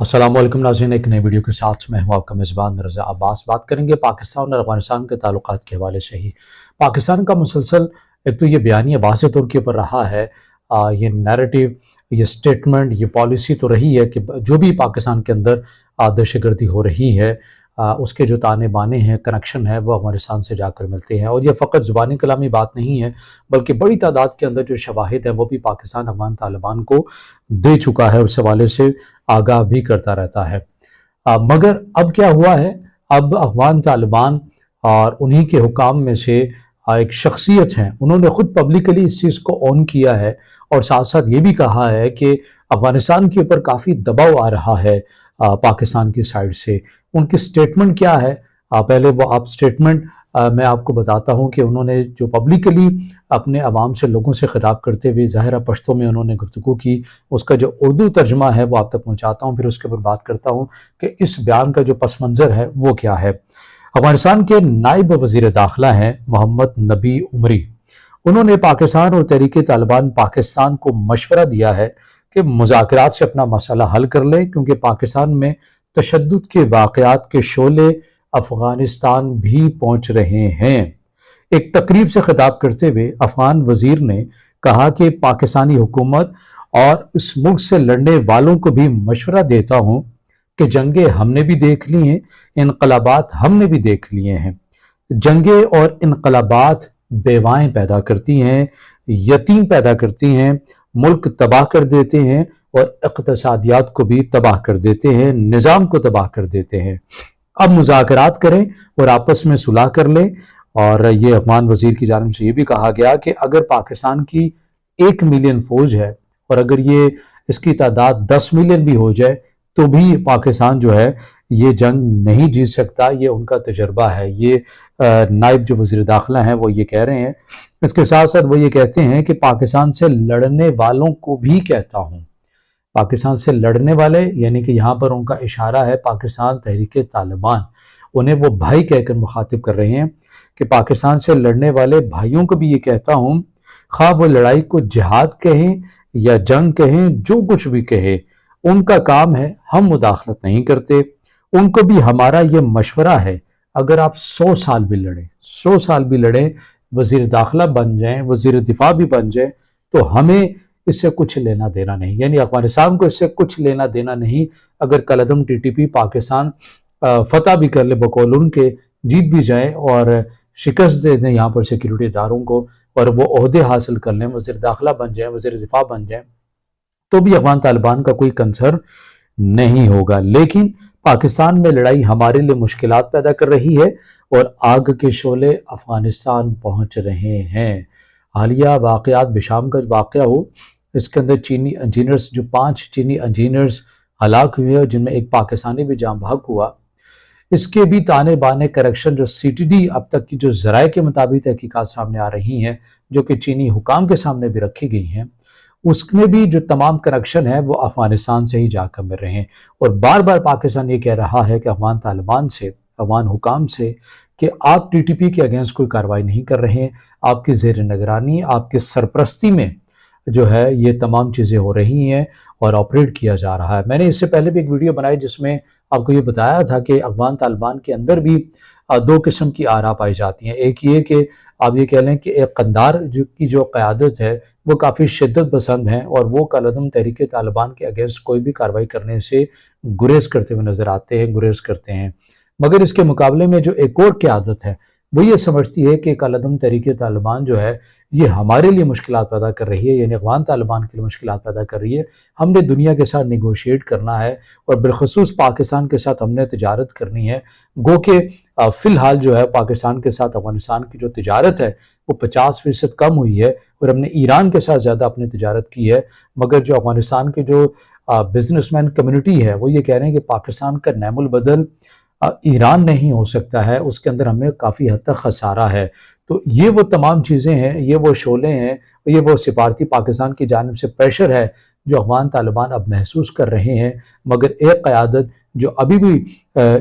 अस्सलाम वालेकुम नाज़रीन, एक नई वीडियो के साथ मैं हूं आपका मेज़बान रज़ा अब्बास। बात करेंगे पाकिस्तान और अफ़गानिस्तान के ताल्लुकात के हवाले से ही। पाकिस्तान का मुसलसल एक तो ये बयानिया वाज़ेह तौर के ऊपर रहा है, ये नैरेटिव, ये स्टेटमेंट, ये पॉलिसी तो रही है कि जो भी पाकिस्तान के अंदर दहशतगर्दी हो रही है, उसके जो ताने बाने हैं, कनेक्शन है, वो अफ़गानिस्तान से जाकर मिलते हैं। और ये फ़कत ज़ुबानी कलामी बात नहीं है, बल्कि बड़ी तादाद के अंदर जो शवाहिद हैं वो भी पाकिस्तान अफ़गान तालिबान को दे चुका है, उस हवाले से आगाह भी करता रहता है। मगर अब क्या हुआ है, अब अफ़गान तालिबान और उन्हीं के हुकाम में से एक शख्सियत हैं, उन्होंने ख़ुद पब्लिकली इस चीज़ को ऑन किया है और साथ साथ ये भी कहा है कि अफ़गानिस्तान के ऊपर काफ़ी दबाव आ रहा है पाकिस्तान की साइड से। उनकी स्टेटमेंट क्या है, पहले वो आप स्टेटमेंट मैं आपको बताता हूँ कि उन्होंने जो पब्लिकली अपने आवाम से, लोगों से ख़िताब करते हुए ज़ाहिर पश्तो में उन्होंने गुफ्तगू की, उसका जो उर्दू तर्जमा है वो आप तक पहुँचाता हूँ, फिर उसके ऊपर बात करता हूँ कि इस बयान का जो पस मंज़र है वो क्या है। अफ़गानिस्तान के नायब वज़ीर दाखिला हैं मोहम्मद नबी उमरी। उन्होंने पाकिस्तान और तहरीक-ए-तालिबान पाकिस्तान को मशवरा दिया है कि मुज़ाकरात से अपना मसला हल कर लें, क्योंकि पाकिस्तान में तशद्दुद के वाक़यात के शोले अफ़गानिस्तान भी पहुँच रहे हैं। एक तकरीब से ख़िताब करते हुए अफ़गान वज़ीर ने कहा कि पाकिस्तानी हुकूमत और इस मुल्क से लड़ने वालों को भी मशवरा देता हूँ कि जंगें हमने भी देख ली हैं, इनकलाबात हमने भी देख लिए हैं। जंगें और इनकलाबात बेवाएँ पैदा करती हैं, यतीम पैदा करती हैं, मुल्क तबाह कर देते हैं और इक़्तिसादियात को भी तबाह कर देते हैं, निज़ाम को तबाह कर देते हैं। अब मुज़ाकरात करें और आपस में सुलह कर लें। और ये अफ़गान वज़ीर की जानिब से ये भी कहा गया कि अगर पाकिस्तान की 1 मिलियन फ़ौज है और अगर ये इसकी तादाद 10 मिलियन भी हो जाए तो भी पाकिस्तान जो है ये जंग नहीं जीत सकता, ये उनका तजर्बा है। ये नायब जो वज़ीर दाखिला हैं वो ये कह रहे हैं। इसके साथ साथ वो ये कहते हैं कि पाकिस्तान से लड़ने वालों को भी कहता हूँ, पाकिस्तान से लड़ने वाले यानी कि यहाँ पर उनका इशारा है पाकिस्तान तहरीक-ए-तालिबान, उन्हें वो भाई कहकर मुखातिब कर रहे हैं कि पाकिस्तान से लड़ने वाले भाइयों को भी ये कहता हूँ, ख़्वाह वो लड़ाई को जिहाद कहें या जंग कहें, जो कुछ भी कहे, उनका काम है, हम मुदाखलत नहीं करते। उनको भी हमारा ये मशवरा है, अगर आप 100 साल भी लड़ें, 100 साल भी लड़ें, वज़ीर दाखिला बन जाएं, वज़ीर दिफा भी बन जाएं, तो हमें इससे कुछ लेना देना नहीं, यानी अफ़गानिस्तान को इससे कुछ लेना देना नहीं। अगर कलअदम टीटीपी पाकिस्तान फतह भी कर ले, बकौल उनके जीत भी जाए और शिकस्त दे दें यहाँ पर सिक्योरिटी इदारों को और वो ओहदे हासिल कर लें, वज़ीर दाखिला बन जाएं, वज़ीर दिफा बन जाएं, तो भी अफ़गान तालिबान का कोई कंसर्न नहीं होगा। लेकिन पाकिस्तान में लड़ाई हमारे लिए मुश्किलात पैदा कर रही है और आग के शोले अफ़गानिस्तान पहुँच रहे हैं। हालिया वाक़यात बिशाम का वाक़या हो, इसके अंदर चीनी इंजीनियर्स, जो 5 चीनी इंजीनियर्स हलाक हुए और जिनमें एक पाकिस्तानी भी जाँ बहक हुआ, इसके भी ताने बाने करेक्शन जो सीटीडी अब तक की जो ज़राए के मुताबिक तहकीकात सामने आ रही हैं, जो कि चीनी हुकाम के सामने भी रखी गई हैं, उसमें भी जो तमाम कनेक्शन है वो अफ़गानिस्तान से ही जाकर मिल रहे हैं। और बार बार पाकिस्तान ये कह रहा है कि अफ़गान तालिबान से, अफ़गान हुकाम से, कि आप टीटीपी के अगेंस्ट कोई कार्रवाई नहीं कर रहे हैं, आपकी ज़ेर निगरानी, आपकी सरपरस्ती में जो है ये तमाम चीज़ें हो रही हैं और ऑपरेट किया जा रहा है। मैंने इससे पहले भी एक वीडियो बनाई जिसमें आपको ये बताया था कि अफ़गान तालिबान के अंदर भी 2 किस्म की आरा पाई जाती हैं। एक ये कि आप ये कह लें कि एक कंधार की जो क़यादत है वो काफ़ी शिद्दत पसंद हैं और वो कलअदम तहरीक-ए-तालिबान के अगेंस्ट कोई भी कार्रवाई करने से गुरेज़ करते हुए नज़र आते हैं, गुरेज़ करते हैं। मगर इसके मुकाबले में जो एक और क़यादत है वो ये समझती है कि कलअदम तहरीक-ए-तालिबान जो है ये हमारे लिए मुश्किलात पैदा कर रही है, यानी अफ़गान तालिबान के लिए मुश्किलात पैदा कर रही है। हमने दुनिया के साथ नेगोशिएट करना है और बिलख़ुसूस पाकिस्तान के साथ हमने तिजारत करनी है। गो के फ़िलहाल जो है पाकिस्तान के साथ अफ़गानिस्तान की जो तिजारत है वो 50% कम हुई है और हमने ईरान के साथ ज़्यादा अपनी तिजारत की है। मगर जो अफ़गानिस्तान की जो बिज़नेसमैन कम्युनिटी है वो ये कह रहे हैं कि पाकिस्तान का नैमुल बदल ईरान नहीं हो सकता है, उसके अंदर हमें काफ़ी हद तक खसारा है। तो ये वो तमाम चीज़ें हैं, ये वो शोले हैं, ये वो सिफारती पाकिस्तान की जानिब से प्रेशर है जो अफ़गान तालिबान अब महसूस कर रहे हैं। मगर एक क़यादत जो अभी भी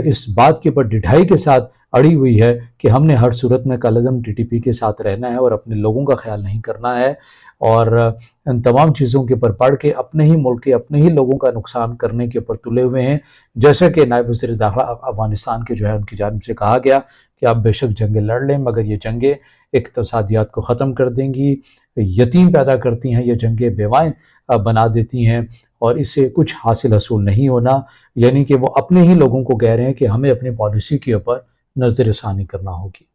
इस बात के ऊपर ढिठाई के साथ अड़ी हुई है कि हमने हर सूरत में कलअज़म टीटीपी के साथ रहना है और अपने लोगों का ख्याल नहीं करना है, और इन तमाम चीज़ों के ऊपर पढ़ के अपने ही मुल्क के अपने ही लोगों का नुकसान करने के ऊपर तुले हुए हैं। जैसे कि नायब वज़ीर दाखिला अफ़गानिस्तान के जो है उनकी जानिब से कहा गया कि आप बेशक जंगें लड़ लें, मगर ये जंगें इक़्तिसादियात को ख़त्म कर देंगी, यतीम पैदा करती हैं, ये जंगें बेवाएँ बना देती हैं, और इससे कुछ हासिल हसूल नहीं होना। यानी कि वो अपने ही लोगों को कह रहे हैं कि हमें अपनी पॉलिसी के ऊपर नज़रसानी करना होगी।